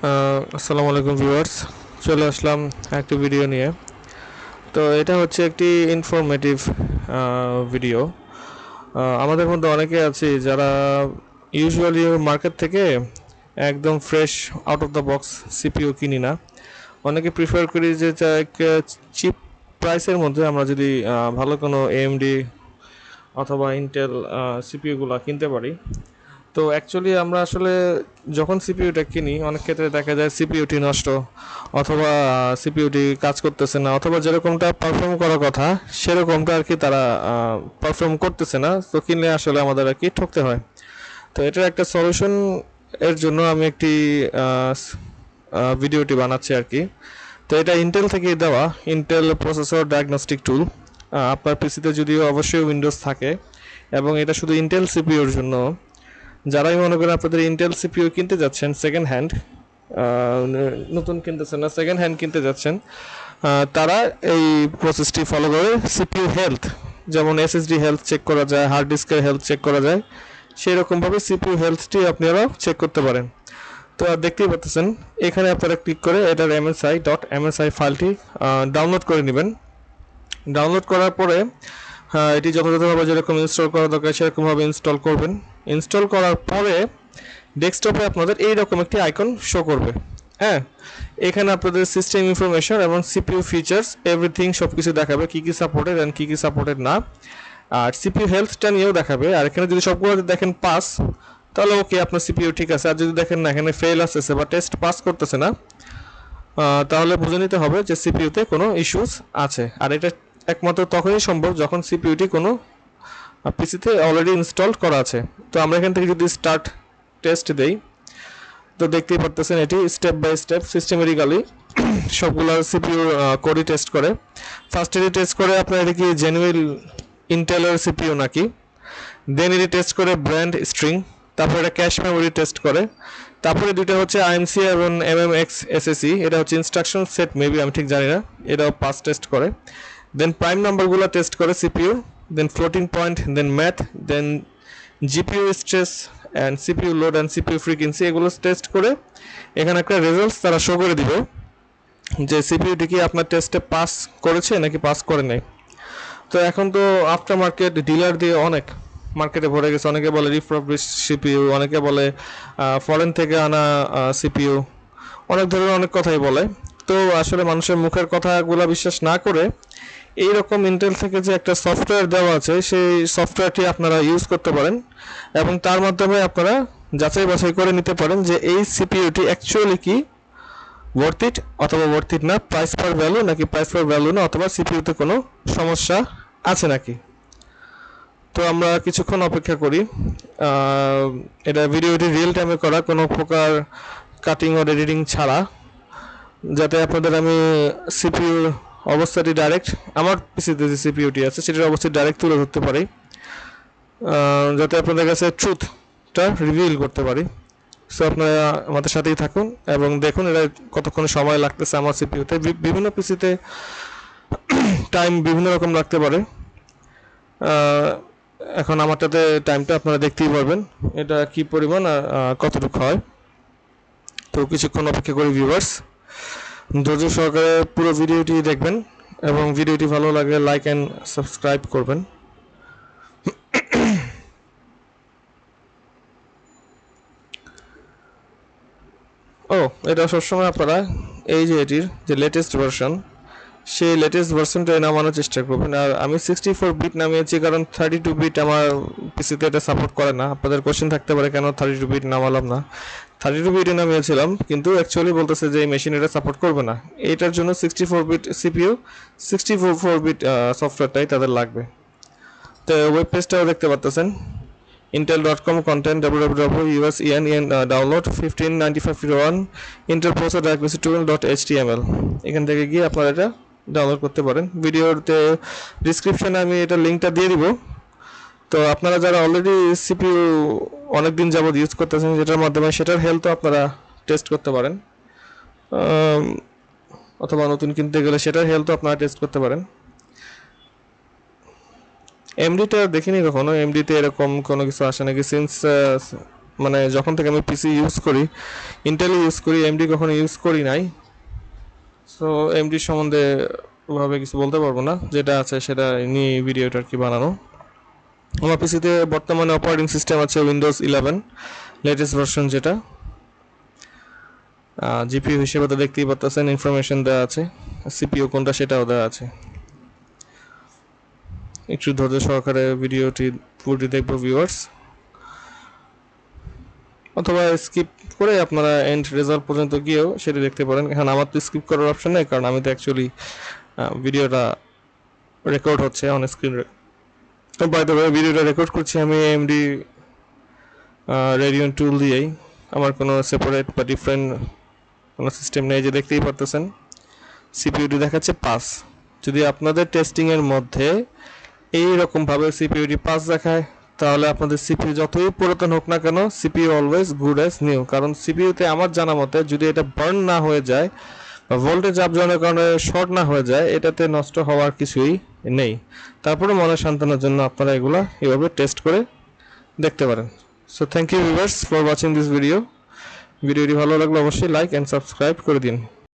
আসসালামু আলাইকুম ভিউয়ার্স, চলে আসলাম একটি ভিডিও নিয়ে। তো এটা হচ্ছে একটি ইনফরমেটিভ ভিডিও। আমাদের মধ্যে অনেকে আছে যারা ইউজুয়ালি মার্কেট থেকে একদম fresh out of the box CPU কিনি না। অনেকে প্রিফার করি যে চিপ প্রাইসের মধ্যে আমরা যদি ভালো কোনো এএমডি অথবা ইন্টেল সিপিইউগুলো কিনতে পারি। তো অ্যাকচুয়ালি আমরা আসলে যখন সিপিইউটা কিনি অনেক ক্ষেত্রে দেখা যায় সিপিইউটি নষ্ট, অথবা সিপিইউটি কাজ করতেছে না, অথবা যেরকমটা পারফর্ম করার কথা সেরকমটা আর কি তারা পারফর্ম করতেছে না। তো কিনলে আসলে আমাদের আর কি ঠকতে হয়। তো এটার একটা সলিউশন এর জন্য আমি একটি ভিডিওটি বানাচ্ছি আর কি। তো এটা ইন্টেল থেকে দেওয়া, ইন্টেল প্রসেসর ডায়াগনস্টিক টুল। আপনার পিসিতে যদিও অবশ্যই উইন্ডোজ থাকে, এবং এটা শুধু ইন্টেল সিপিইউর জন্য। যারাই মনে করেন আপনাদের ইন্টেল সিপিইউ কিনতে যাচ্ছেন সেকেন্ড হ্যান্ড, নতুন কিনতেছেন না, সেকেন্ড হ্যান্ড কিনতে যাচ্ছেন, তারা এই প্রসেসটি ফলো করে সিপিইউ হেলথ, যেমন এসএসডি হেলথ চেক করা যায়, হার্ড ডিস্কের হেলথ চেক করা যায়, সেই রকমভাবে সিপিইউ হেলথটি আপনারা চেক করতে পারেন। তো আর দেখতেই পাচ্ছেন এখানে আপনারা ক্লিক করে এটার MSI ফাইলটি ডাউনলোড করে নেবেন। ডাউনলোড করার পরে এটি যথাযথভাবে যেরকম ইনস্টল করা দরকার সেরকমভাবে ইনস্টল করবেন। ইনস্টল করার পরে ডেস্কটপে আপনাদের এইরকম একটি আইকন শো করবে। হ্যাঁ, এখানে আপনাদের সিস্টেম ইনফরমেশন এবং সিপিইউ ফিচার্স এভরিথিং সব কিছু দেখাবে, কী কী সাপোর্টেড অ্যান্ড কী কী সাপোর্টেড না। আর সিপিইউ হেলথটা নিয়েও দেখাবে। আর এখানে যদি সবগুলো দেখেন পাস, তাহলে ওকে, আপনার সিপিইউ ঠিক আছে। আর যদি দেখেন না এখানে ফেল আসতেছে বা টেস্ট পাস করতেছে না, তাহলে বুঝে নিতে হবে যে সিপিইউতে কোনো ইস্যুস আছে। আর এটা একমাত্র তখনই সম্ভব যখন সিপিইউটি কোনো পিসিতে অলরেডি ইনস্টল করা আছে। তো আমরা এখান থেকে যদি স্টার্ট টেস্ট দেই, তো দেখতেই পারতেছেন এটি স্টেপ বাই স্টেপ সিস্টেমেটিক্যালি সবগুলো সিপিইউ কোডই টেস্ট করে। ফার্স্ট এটি টেস্ট করে আপনার এটা কি জেনুইন ইন্টেলের সিপিইউ নাকি, দেন এটি টেস্ট করে ব্র্যান্ড স্ট্রিং, তারপরে এটা ক্যাশ মেমোরি টেস্ট করে, তারপরে দুটো হচ্ছে আইএমসি এবং এমএমএক্স এসএসই, এটা হচ্ছে ইনস্ট্রাকশন সেট মেবি, আমি ঠিক জানি না, এটাও পাস টেস্ট করে। দেন প্রাইম নাম্বারগুলো টেস্ট করে CPU, then floating point, then math, then GPU stress and CPU load and CPU frequency, এগুলো টেস্ট করে এখানে একটা রেজাল্টস তারা শো করে দিবে যে সিপিইউটি কি আপনার টেস্টে পাস করেছে নাকি পাস করে নাই। তো এখন তো আফটার মার্কেট ডিলার দিয়ে অনেক মার্কেটে ভরে গেছে। অনেকে বলে রিফ্রবিশ সিপিইউ, অনেকে বলে ফরেন থেকে আনা সিপিইউ, অনেক ধরনের অনেক কথাই বলে। তো আসলে মানুষের মুখের কথাগুলো বিশ্বাস না করে এইরকম ইন্টেল থেকে যে একটা সফটওয়্যার দেওয়া আছে সেই সফটওয়্যারটি আপনারা ইউজ করতে পারেন, এবং তার মাধ্যমে আপনারা যাচাই বাছাই করে নিতে পারেন যে এই সিপিইউটি অ্যাকচুয়ালি কি ওয়ার্থ ইট অথবা ওয়ার্থ ইট না, প্রাইস পার ভ্যালু নাকি প্রাইস পার ভ্যালু না, অথবা সিপিইউতে কোনো সমস্যা আছে নাকি। তো আমরা কিছুক্ষণ অপেক্ষা করি। এটা ভিডিওটি রিয়েল টাইমে করা, কোনো প্রকার কাটিং ও এডিটিং ছাড়া, যাতে আপনাদের আমি সিপিইউর অবস্থাটি ডাইরেক্ট আমার পিসিতে যে সিপিইউটি আছে সেটার অবস্থা ডাইরেক্ট তুলে ধরতে পারি, যাতে আপনাদের কাছে ট্রুথটা রিভিল করতে পারি। সো আপনারা আমাদের সাথেই থাকুন এবং দেখুন এটা কতক্ষণ সময় লাগতেছে আমার সিপিইউতে। বিভিন্ন পিসিতে টাইম বিভিন্ন রকম লাগতে পারে। এখন আমারটাতে টাইমটা আপনারা দেখতেই পারবেন এটা কি পরিমাণ আর কতটুকু হয়। তো কিছুক্ষণ অপেক্ষা করি ভিউয়ার্স, ধৈর্য সহকারে পুরো ভিডিওটি দেখবেন, এবং ভিডিওটি ভালো লাগে লাইক অ্যান্ড সাবস্ক্রাইব করবেন। ও, এটা সবসময় আপনারা এই যে এটির যে লেটেস্ট ভার্সন, সেই লেটেস্ট ভার্সনটাই নামানোর চেষ্টা করবেন। আর আমি 64 বিট নামিয়েছি কারণ 32 বিট আমার পিসিতে এটা সাপোর্ট করে না। আপনাদের কোশ্চেন থাকতে পারে কেন 32 বিট নামালাম না। 32 বিটে নামিয়েছিলাম, কিন্তু অ্যাকচুয়ালি বলতেছে যে এই মেশিন এটা সাপোর্ট করবে না। এইটার জন্য 64 বিট সিপিইউ, 64 বিট সফটওয়্যারটাই তাদের লাগবে। তো ওয়েব পেজটাও দেখতে পাচ্ছেন, intel.com content www.usen download 159501 intel processor diagnostic tool.html, এখান থেকে গিয়ে আপনারা এটা ডাউনলোড করতে পারেন। ভিডিওতে ডিসক্রিপশনে আমি এটা লিঙ্কটা দিয়ে দিব। তো আপনারা যারা অলরেডি সিপিইউ অনেকদিন যাবত ইউজ করতেছেন যেটার মাধ্যমে, সেটার হেলথও আপনারা টেস্ট করতে পারেন, অথবা নতুন কিনতে গেলে সেটার হেলথও আপনারা টেস্ট করতে পারেন। এমডিটা দেখিনি কখনো, এমডিতে এরকম কোনো কিছু আসে নাকি। সিন্স মানে যখন থেকে আমি পিসি ইউজ করি, ইন্টেলই ইউজ করি, এমডি কখনো ইউজ করি নাই। সো এমডি সম্বন্ধে ওভাবে কিছু বলতে পারবো না, যেটা আছে সেটা নিয়ে ভিডিওটা আর কি বানানো। আমার পিসিতে বর্তমানে অপারেটিং সিস্টেম আছে উইন্ডোজ 11 লেটেস্ট ভার্সন, যেটা জিপিইউ হিসেবে তো দেখতেই পাচ্ছেন, ইনফরমেশন দেওয়া আছে, সিপিইউ কোনটা সেটাও দেওয়া আছে। একটু ধৈর্য সহকারে ভিডিওটি পুরোটি দেখবো ভিউয়ার্স, অথবা স্কিপ করে আপনারা এন্ড রেজাল্ট পর্যন্ত গিয়েও সেটা দেখতে পারেন। এখানে আমার তো স্কিপ করার অপশন নেই, কারণ আমি তো অ্যাকচুয়ালি ভিডিওটা রেকর্ড হচ্ছে on screen. By the way, ভিডিওটা রেকর্ড করছি আমি এমডি রেডিয়ন টুল দিয়েই, আমার কোনো সেপারেট বা ডিফারেন্ট কোনো সিস্টেম নেই। যে দেখতেই পারতেছেন সিপিইউটি দেখাচ্ছে 5। যদি আপনাদের টেস্টিংয়ের মধ্যে এইরকমভাবে সিপিইউটি 5 দেখায়, তাহলে আপনাদের সিপিইউ যতই পুরাতন হোক না কেন, CPU always good as new. কারণ সিপিইউতে আমার জানা মতে যদি এটা বার্ন না হয়ে যায় বা ভোল্টেজ আপ ডাউনের কারণে শর্ট না হয়ে যায়, এটাতে নষ্ট হওয়ার কিছুই নেই। তারপরে মনে সান্ত্বনার জন্য আপনারা এগুলো এভাবে টেস্ট করে দেখতে পারেন। So thank you viewers for watching this video. ভিডিওটি ভালো লাগলে অবশ্যই লাইক অ্যান্ড সাবস্ক্রাইব করে দিন।